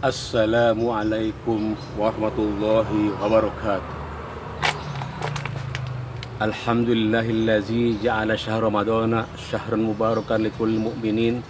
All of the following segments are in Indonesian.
Assalamualaikum warahmatullahi wabarakatuh. Alhamdulillahillazi ja'ala syahr ramadana syahran mubarakan likulli mu'minin.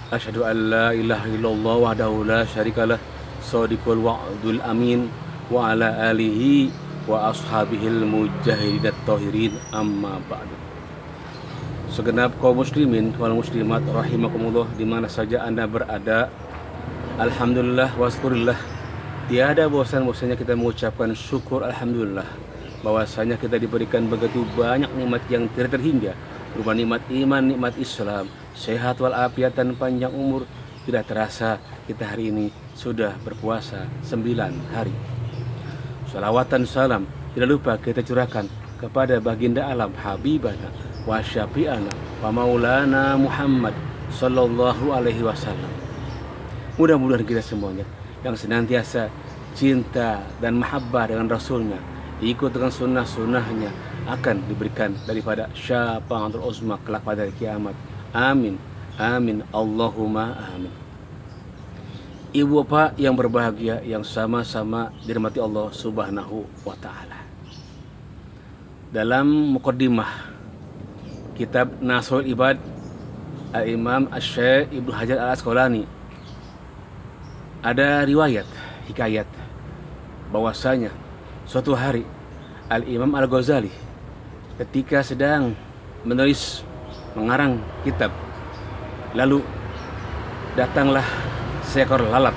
Asyhadu an la ilaha illallah wahdahu la syarikalah shadiqul wa'dul amin wa ala alihi wa ashabihil mujahidin tahirin, amma ba'du. Segenap kaum muslimin wal muslimat rahimakumullah di mana saja Anda berada, alhamdulillah waskurillah. Tiada bosan-bosannya kita mengucapkan syukur alhamdulillah bahwasanya kita diberikan begitu banyak nikmat yang tidak terhingga, berupa nikmat iman, nikmat Islam, sehat walafiat dan panjang umur. Tidak terasa kita hari ini sudah berpuasa 9 hari. Salawat dan salam tidak lupa kita curahkan kepada baginda alam habibana wa syafi'ana wa maulana Muhammad sallallahu alaihi wasallam. Mudah-mudahan kita semuanya yang senantiasa cinta dan mahabbah dengan Rasulnya, ikut dengan sunnah-sunnahnya, akan diberikan daripada syafaatul uzma kelak pada hari kiamat. Amin, amin, Allahumma amin. Ibu bapak yang berbahagia, yang sama-sama dirahmati Allah subhanahu wa ta'ala, dalam muqaddimah kitab Nasrul Ibad Al-Imam Asy-Syaikh Ibnu Hajar Al-Asqalani ada riwayat, hikayat bahwasanya suatu hari Al-Imam Al-Ghazali ketika sedang menulis, mengarang kitab, lalu datanglah seekor lalat.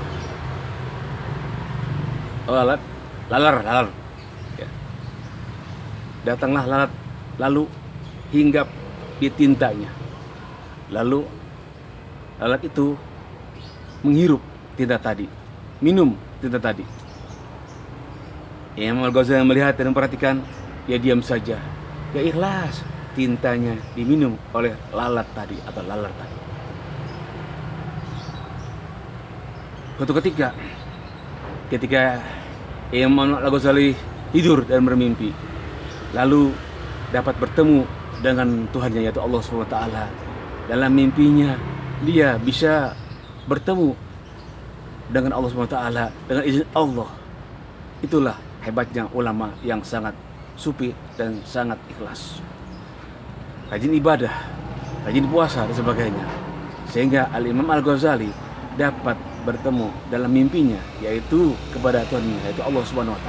Lalar. Ya. Datanglah lalat, lalu hinggap di tintanya. Lalu lalat itu menghirup tinta tadi, minum tinta tadi. Imam Al-Ghazali melihat dan memperhatikan, dia diam saja, dia ikhlas tintanya diminum oleh lalat tadi atau lalar tadi. Suatu ketika Imam Al-Ghazali tidur dan bermimpi, lalu dapat bertemu dengan Tuhannya yaitu Allah SWT. Dalam mimpinya dia bisa bertemu dengan Allah SWT dengan izin Allah. Itulah hebatnya ulama yang sangat sufi dan sangat ikhlas, rajin ibadah, rajin puasa dan sebagainya, sehingga Al-Imam Al-Ghazali dapat bertemu dalam mimpinya yaitu kepada Tuhannya yaitu Allah SWT.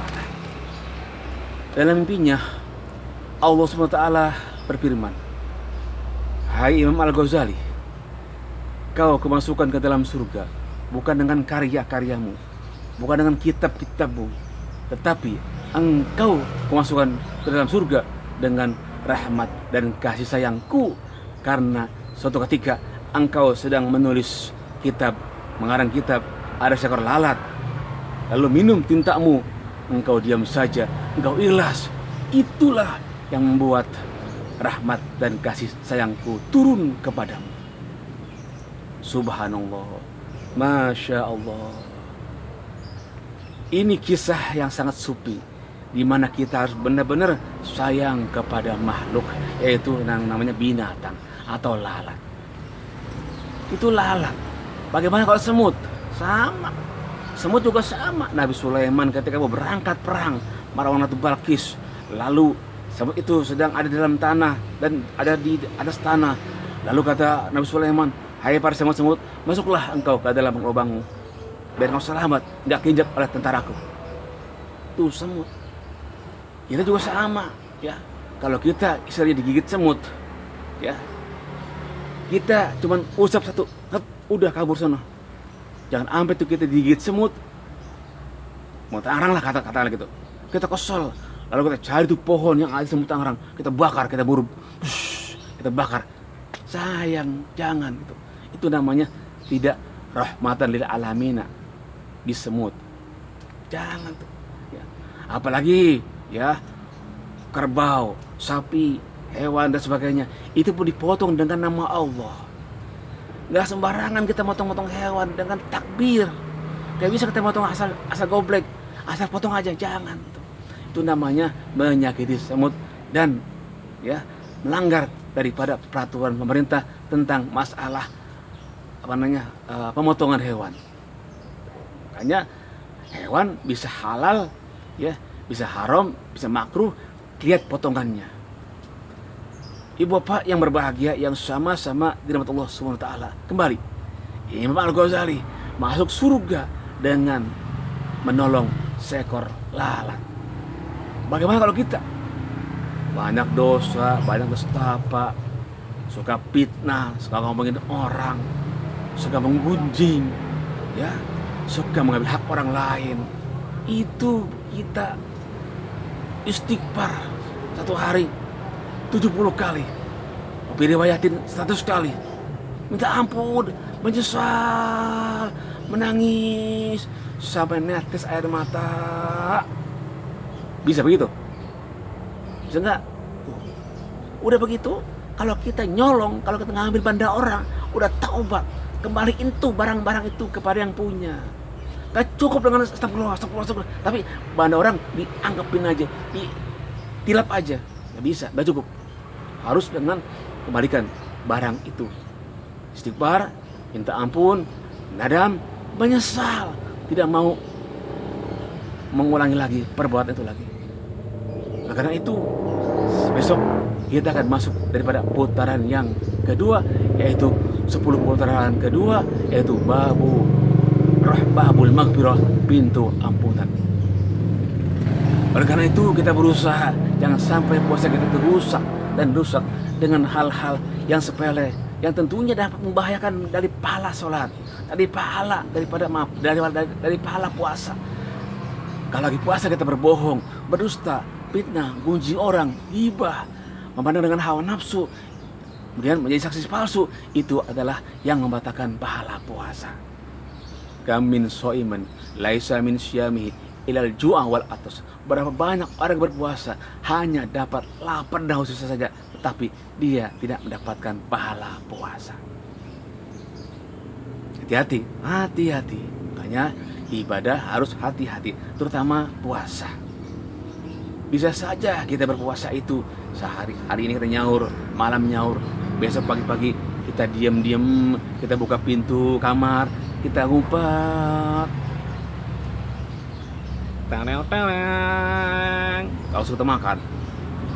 Dalam mimpinya Allah SWT berfirman, "Hai Imam Al-Ghazali, kau kemasukan ke dalam surga bukan dengan karya-karyamu, bukan dengan kitab-kitabmu, tetapi engkau kemasukan ke dalam surga dengan rahmat dan kasih sayangku, karena suatu ketika engkau sedang menulis kitab, mengarang kitab, ada seekor lalat lalu minum tintamu, engkau diam saja, engkau ikhlas. Itulah yang membuat rahmat dan kasih sayangku turun kepadamu." Subhanallah, Masya Allah. Ini kisah yang sangat sufi, di mana kita harus benar-benar sayang kepada makhluk, yaitu yang namanya binatang atau lalat. Itu lalat. Bagaimana kalau semut? Sama. Semut juga sama. Nabi Sulaiman ketika mau berangkat perang melawan Ratu Balqis, lalu semut itu sedang ada di dalam tanah dan ada di atas tanah. Lalu kata Nabi Sulaiman, "Hai para semut-semut, masuklah engkau ke dalam lubangmu, biar kau selamat, tidak keinjak oleh tentaraku." Tuh semut. Kita juga sama, ya. Kalau kita istilahnya digigit semut, ya, kita cuman usap satu, udah kabur sana. Jangan sampai tuh kita digigit semut, mau tangrang lah kata-kata gitu. Kita kesel, lalu kita cari tuh pohon yang ada semut tangrang, kita bakar, kita buru, kita bakar. Sayang, jangan gitu. Itu namanya tidak rahmatan lil alamina di semut. Jangan tuh. Ya. Apalagi ya kerbau, sapi, hewan dan sebagainya, itu pun dipotong dengan nama Allah. Nggak sembarangan kita motong-motong hewan dengan takbir. Gak bisa kita motong asal goblek, asal potong aja, jangan. Itu namanya menyakiti semut dan ya melanggar daripada peraturan pemerintah tentang masalah pemotongan hewan. Makanya hewan bisa halal, ya, bisa haram, bisa makruh, lihat potongannya. Ibu bapak yang berbahagia yang sama-sama dirahmati Allah Subhanahu wa taala. Kembali, Imam Al-Ghazali masuk surga dengan menolong seekor lalat. Bagaimana kalau kita banyak dosa, banyak nestapa, suka fitnah, suka ngomongin orang, suka menggunjing, ya, suka mengambil hak orang lain, itu kita istighfar satu hari 70 kali, diriwayatin 100 kali, minta ampun, menyesal, menangis sampai netes air mata. Bisa begitu? Bisa enggak? Udah begitu, kalau kita nyolong, kalau kita ngambil benda orang, udah taubat, kembaliin tuh barang-barang itu kepada yang punya. Gak cukup dengan astagfirullah, tapi benda orang dianggapin aja, ditilap aja. Gak bisa, gak cukup. Harus dengan kembalikan barang itu. Istighfar, minta ampun, nadam, menyesal, tidak mau mengulangi lagi perbuatan itu lagi. Nah, karena itu besok kita akan masuk daripada putaran yang kedua, yaitu 10 putaran kedua, yaitu babul maghfirah, pintu ampunan. Oleh karena itu kita berusaha jangan sampai puasa kita rusak dengan hal-hal yang sepele, yang tentunya dapat membahayakan dari pahala sholat, dari pahala dari pahala puasa. Kalau lagi puasa kita berbohong, berdusta, fitnah, gunjing orang, ghibah, memandang dengan hawa nafsu, kemudian menjadi saksi palsu, itu adalah yang membatalkan pahala puasa. Kamin soiman laisa min syamihi ilal ju'a wal atas. Berapa banyak orang berpuasa hanya dapat lapar dan haus saja, tetapi dia tidak mendapatkan pahala puasa. Hati-hati. Makanya ibadah harus hati-hati, terutama puasa. Bisa saja kita berpuasa itu hari ini kita nyaur, malam nyaur, besok pagi-pagi kita diam-diam, kita buka pintu kamar, kita ngumpet. Teleng. Kalau suka makan,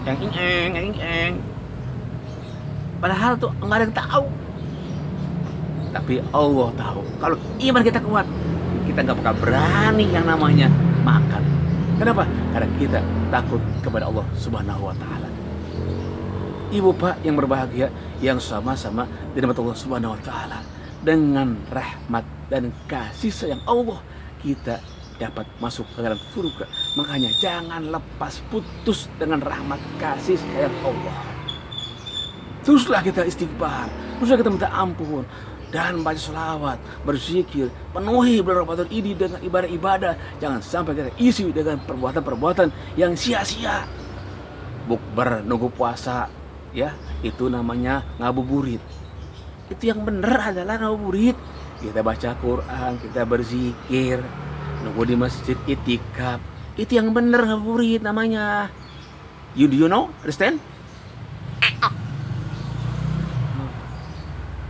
eng. Padahal tuh nggak ada yang tahu. Tapi Allah tahu. Kalau iman kita kuat, kita nggak bakal berani yang namanya makan. Kenapa? Karena kita takut kepada Allah Subhanahu wa taala. Ibu pak yang berbahagia yang sama-sama dirahmati Allah Subhanahu wa taala, dengan rahmat dan kasih sayang Allah kita dapat masuk ke dalam surga. Makanya jangan lepas putus dengan rahmat kasih sayang Allah. Teruslah kita istighfar, teruslah kita minta ampun dan baca sholawat, berzikir, penuhi bulan Ramadan ini dengan ibadah-ibadah. Jangan sampai kita isi dengan perbuatan-perbuatan yang sia-sia. Bukber nunggu puasa, ya, itu namanya ngabuburit. Itu yang benar adalah ngabuburit. Kita baca Quran, kita berzikir, nunggu di masjid itikaf, itu yang bener ngabuburit namanya. Do you know? Understand?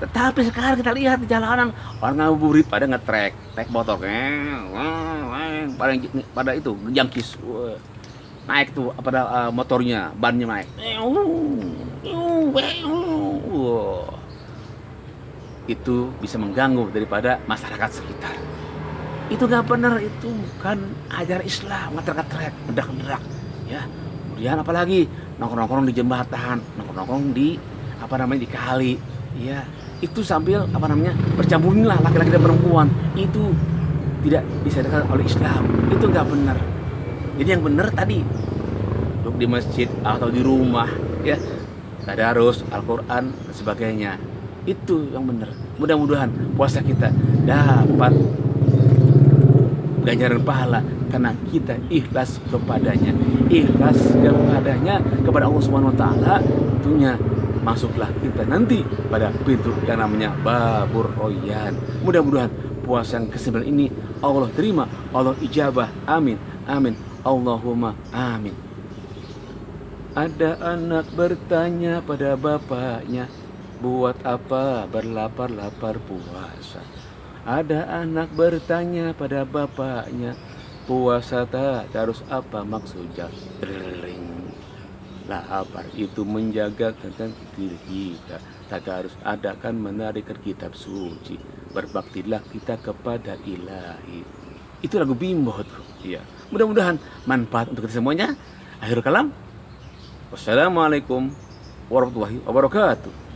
Tetapi sekarang kita lihat di jalanan orang ngabuburit pada ngetrek, naik motor, pada itu jangkis, naik tuh pada motornya, bannya naik, itu bisa mengganggu daripada masyarakat sekitar. Itu gak benar, itu bukan ajaran Islam, ngetrek-ngetrek, menderak-menderak, ya. Kemudian apalagi nongkrong-nongkrong di jembatan, nongkrong-nongkrong di di kali, ya. Itu sambil bercampurin lah laki-laki dan perempuan. Itu tidak disadarkan oleh Islam. Itu gak benar. Jadi yang benar tadi duduk di masjid atau di rumah, ya, tadarus Al-Quran dan sebagainya. Itu yang benar. Mudah-mudahan puasa kita dapat ganjaran pahala karena kita ikhlas kepadanya, kepada Allah Subhanahu wa taala. Tentunya masuklah kita nanti pada pintu yang namanya Babur Royan. Mudah-mudahan puasa yang ke-9 ini Allah terima, Allah ijabah. Amin. Allahumma amin. Ada anak bertanya pada bapaknya, buat apa berlapar-lapar puasa? Ada anak bertanya pada bapaknya, puasa tak harus apa maksudnya? Dering. Lapar itu menjaga tentang diri kita. Tak harus adakan menarikan kitab suci. Berbaktilah kita kepada ilahi. Itu lagu Bimbo tuh. Iya. Mudah-mudahan manfaat untuk kita semuanya. Akhirul kalam. Wassalamualaikum warahmatullahi wabarakatuh.